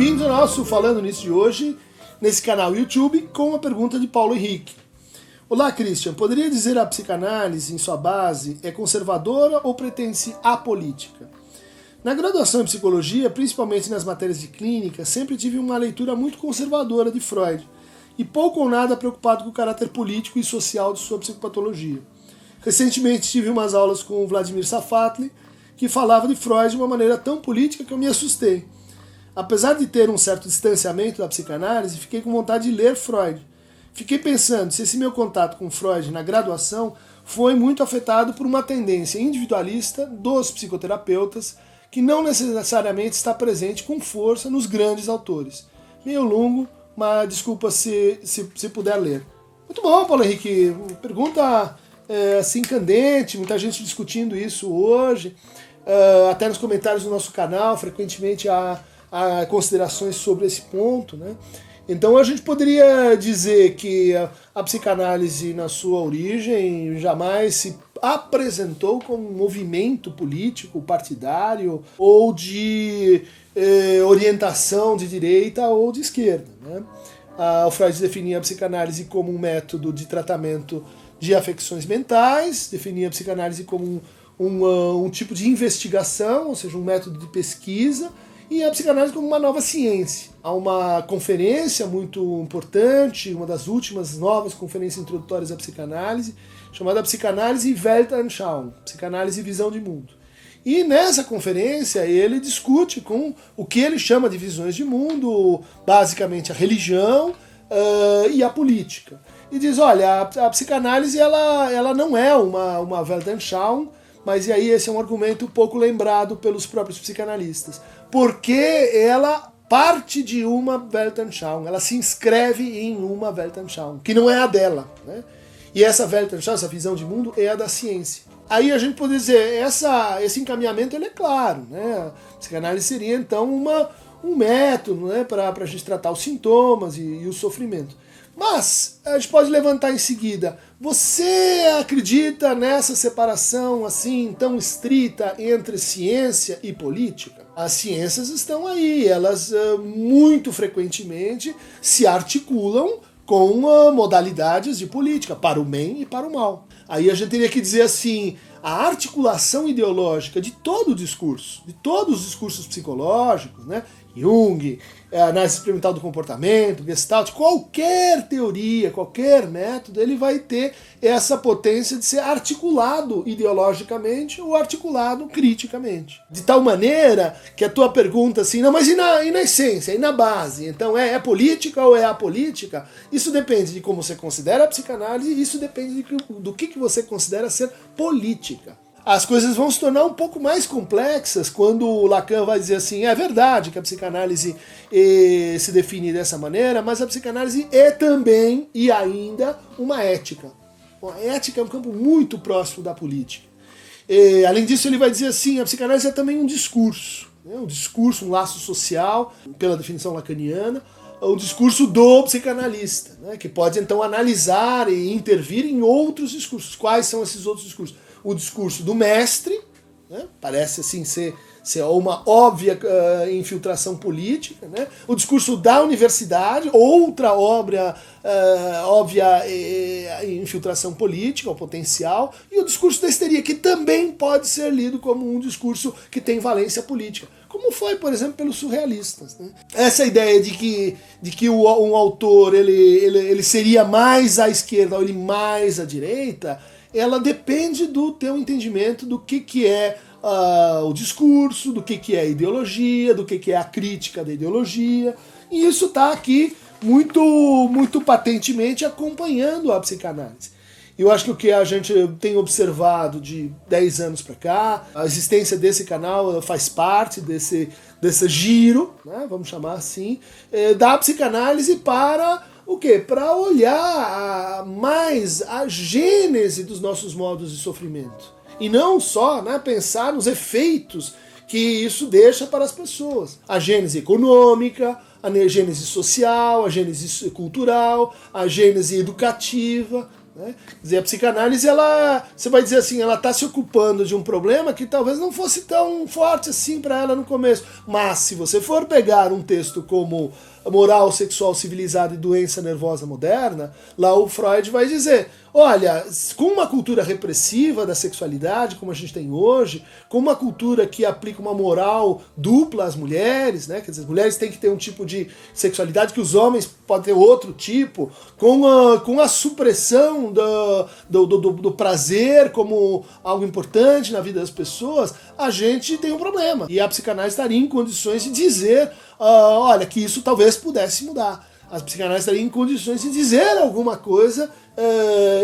bem-vindos ao nosso Falando Nisso de hoje, nesse canal YouTube, com a pergunta de Paulo Henrique. Olá, Christian, poderia dizer a psicanálise, em sua base, é conservadora ou pretende-se apolítica? Na graduação em psicologia, principalmente nas matérias de clínica, sempre tive uma leitura muito conservadora de Freud, e pouco ou nada preocupado com o caráter político e social de sua psicopatologia. Recentemente tive umas aulas com o Vladimir Safatli, que falava de Freud de uma maneira tão política que eu me assustei. Apesar de ter um certo distanciamento da psicanálise, fiquei com vontade de ler Freud. Fiquei pensando se esse meu contato com Freud na graduação foi muito afetado por uma tendência individualista dos psicoterapeutas que não necessariamente está presente com força nos grandes autores. Meio longo, mas desculpa se puder ler. Muito bom, Paulo Henrique. Pergunta assim candente, muita gente discutindo isso hoje. Até nos comentários do nosso canal, frequentemente há considerações sobre esse ponto, né? Então a gente poderia dizer que a psicanálise, na sua origem, jamais se apresentou como um movimento político, partidário ou de orientação de direita ou de esquerda, né? O Freud definia a psicanálise como um método de tratamento de afecções mentais, definia a psicanálise como um tipo de investigação, ou seja, um método de pesquisa, e a psicanálise como uma nova ciência. Há uma conferência muito importante, uma das últimas novas conferências introdutórias à psicanálise, chamada Psicanálise Weltanschauung, Psicanálise e Visão de Mundo. E nessa conferência ele discute com o que ele chama de visões de mundo, basicamente a religião e a política. E diz, olha, a psicanálise ela não é uma Weltanschauung, mas e aí esse é um argumento pouco lembrado pelos próprios psicanalistas, porque ela parte de uma Weltanschauung, ela se inscreve em uma Weltanschauung, que não é a dela, né? E essa Weltanschauung, essa visão de mundo, é a da ciência. Aí a gente pode dizer, esse encaminhamento ele é claro, né? A psicanálise seria então um método, né, para a gente tratar os sintomas e o sofrimento. Mas a gente pode levantar em seguida, você acredita nessa separação assim tão estrita entre ciência e política? As ciências estão aí, elas muito frequentemente se articulam com modalidades de política, para o bem e para o mal. Aí a gente teria que dizer assim, a articulação ideológica de todo o discurso, de todos os discursos psicológicos, né? Jung, análise experimental do comportamento, Gestalt, qualquer teoria, qualquer método, ele vai ter essa potência de ser articulado ideologicamente ou articulado criticamente. De tal maneira que a tua pergunta assim, não, mas e na essência, e na base? Então é política ou é apolítica? Isso depende de como você considera a psicanálise, isso depende do que você considera ser política. As coisas vão se tornar um pouco mais complexas quando o Lacan vai dizer assim, é verdade que a psicanálise se define dessa maneira, mas a psicanálise é também e ainda uma ética. A ética é um campo muito próximo da política. Além disso, ele vai dizer assim, a psicanálise é também um discurso, né? Um discurso, um laço social, pela definição lacaniana, o discurso do psicanalista, né? Que pode então analisar e intervir em outros discursos. Quais são esses outros discursos? O discurso do mestre, né? Parece assim ser uma óbvia infiltração política, né? O discurso da universidade, outra óbvia infiltração política, ou potencial, e o discurso da histeria, que também pode ser lido como um discurso que tem valência política, como foi, por exemplo, pelos surrealistas, né? Essa ideia de que um autor ele seria mais à esquerda ou ele mais à direita, ela depende do teu entendimento do que é o discurso, do que é a ideologia, do que é a crítica da ideologia, e isso está aqui muito, muito patentemente acompanhando a psicanálise. Eu acho que o que a gente tem observado de 10 anos para cá, a existência desse canal faz parte desse giro, né, vamos chamar assim, da psicanálise para o quê? Para olhar mais a gênese dos nossos modos de sofrimento. E não só, né, pensar nos efeitos que isso deixa para as pessoas. A gênese econômica, a gênese social, a gênese cultural, a gênese educativa. Né? Quer dizer, a psicanálise, você vai dizer assim, ela está se ocupando de um problema que talvez não fosse tão forte assim para ela no começo. Mas se você for pegar um texto como Moral Sexual Civilizada e Doença Nervosa Moderna, lá o Freud vai dizer, olha, com uma cultura repressiva da sexualidade, como a gente tem hoje, com uma cultura que aplica uma moral dupla às mulheres, né? Quer dizer, as mulheres têm que ter um tipo de sexualidade que os homens podem ter outro tipo, com a supressão do prazer como algo importante na vida das pessoas, a gente tem um problema. E a psicanálise estaria em condições de dizer, olha, que isso talvez pudesse mudar. A psicanálise estaria em condições de dizer alguma coisa,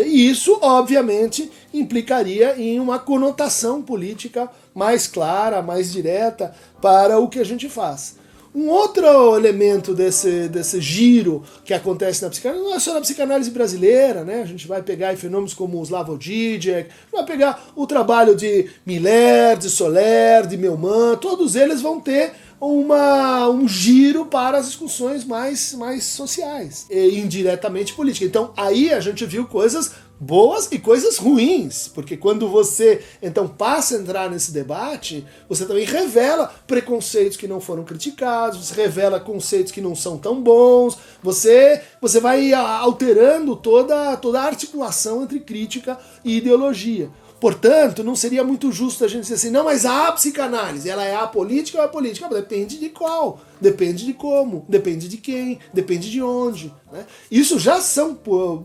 e isso, obviamente, implicaria em uma conotação política mais clara, mais direta para o que a gente faz. Um outro elemento desse giro que acontece na psicanálise, não é só na psicanálise brasileira, né? A gente vai pegar fenômenos como o Slavoj Žižek, vai pegar o trabalho de Miller, de Soler, de Melman, todos eles vão ter um giro para as discussões mais sociais e indiretamente políticas. Então aí a gente viu coisas boas e coisas ruins, porque quando você então passa a entrar nesse debate, você também revela preconceitos que não foram criticados, você revela conceitos que não são tão bons, você vai alterando toda a articulação entre crítica e ideologia. Portanto, não seria muito justo a gente dizer assim, não, mas a psicanálise, ela é apolítica ou é política? Depende de qual, depende de como, depende de quem, depende de onde. Né? Isso já são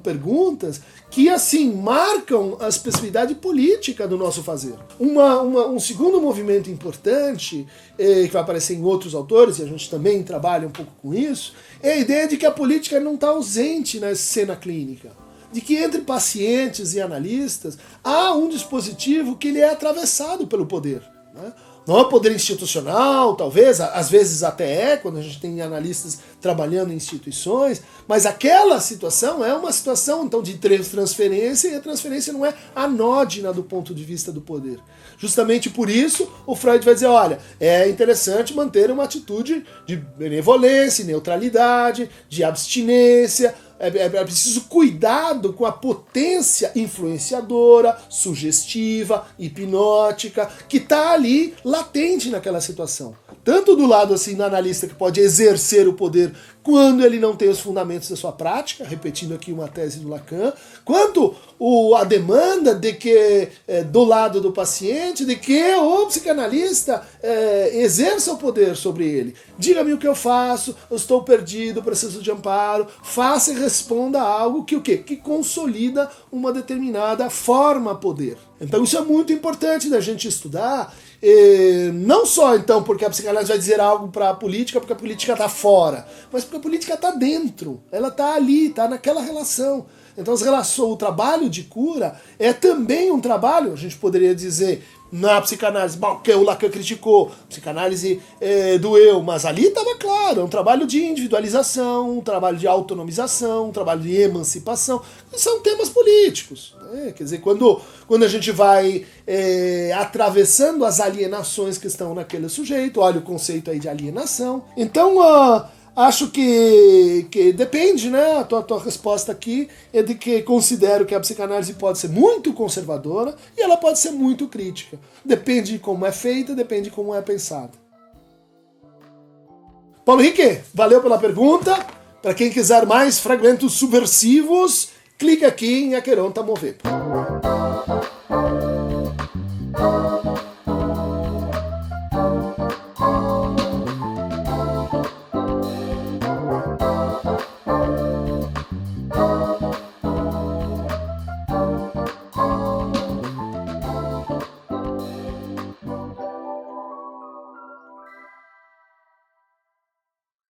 perguntas que, assim, marcam a especificidade política do nosso fazer. Um segundo movimento importante, que vai aparecer em outros autores, e a gente também trabalha um pouco com isso, é a ideia de que a política não está ausente na cena clínica. De que entre pacientes e analistas há um dispositivo que ele é atravessado pelo poder. Né? Não é o poder institucional, talvez, às vezes até quando a gente tem analistas trabalhando em instituições, mas aquela situação é uma situação então de transferência, e a transferência não é anódina do ponto de vista do poder. Justamente por isso, o Freud vai dizer, olha, é interessante manter uma atitude de benevolência, neutralidade, de abstinência. É preciso cuidado com a potência influenciadora, sugestiva, hipnótica, que está ali latente naquela situação. Tanto do lado assim do analista que pode exercer o poder quando ele não tem os fundamentos da sua prática, repetindo aqui uma tese do Lacan, quanto a demanda de que, do lado do paciente, de que o psicanalista exerça o poder sobre ele. Diga-me o que eu faço, eu estou perdido, preciso de amparo, faça e responda a algo que o quê? Que consolida uma determinada forma poder. Então isso é muito importante da gente estudar, não só então porque a psicanálise vai dizer algo para a política, porque a política está fora, mas porque a política está dentro, ela está ali, está naquela relação. Então o trabalho de cura é também um trabalho, a gente poderia dizer, na psicanálise, bom, que o Lacan criticou, psicanálise do eu, mas ali estava claro, é um trabalho de individualização, um trabalho de autonomização, um trabalho de emancipação, são temas políticos. Né? Quer dizer, quando a gente vai atravessando as alienações que estão naquele sujeito, olha o conceito aí de alienação. Então, acho que depende, né? A tua resposta aqui é de que considero que a psicanálise pode ser muito conservadora e ela pode ser muito crítica. Depende de como é feita, depende de como é pensada. Paulo Henrique, valeu pela pergunta. Para quem quiser mais fragmentos subversivos, clique aqui em Aqueronta Mover.